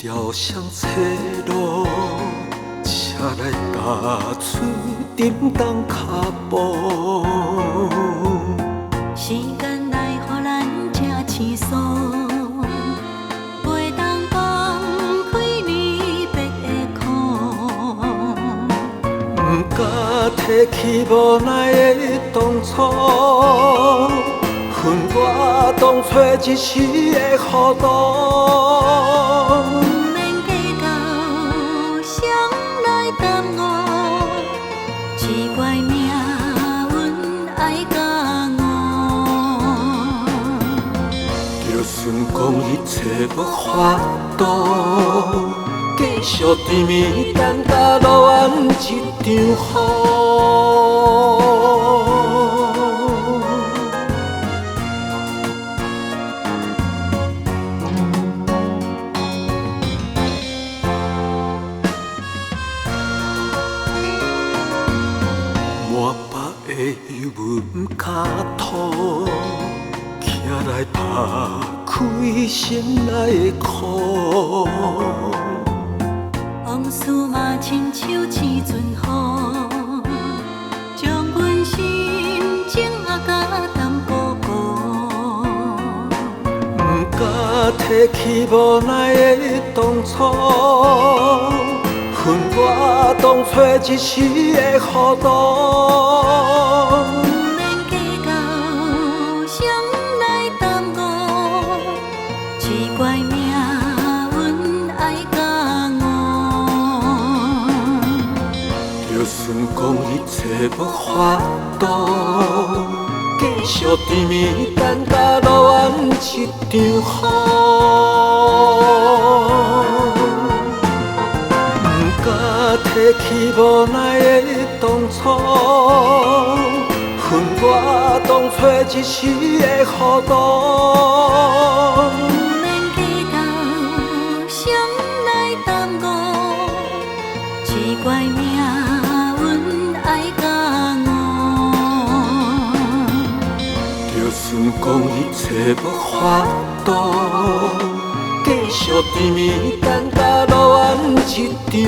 条双车路，车来踏出沉重脚步。时间来，予咱这青疏，袂当放开离别的苦。不敢提起无奈的当初，恨我当初一时的糊涂。不免计较，谁来担我？奇怪命运爱甲我。就算讲一切无法度，继续甜蜜等甲落完一场雨。满腹的忧闷甲吐，徛来拍开心内的苦。往事嘛，亲像一阵雨，将阮心情压甲淡薄薄。不敢提起无奈的当初，恨我当初一时的糊涂。不免计较，谁来担我？奇怪命运爱甲我。就算讲一切无法度，继续甜蜜等甲落完一场雨。不敢提起无奈的当初，恨我当初一时的糊涂。不免计较，谁来担我？奇怪命运爱甲我。就算讲一切无法度，继续甜蜜等甲落完一场雨。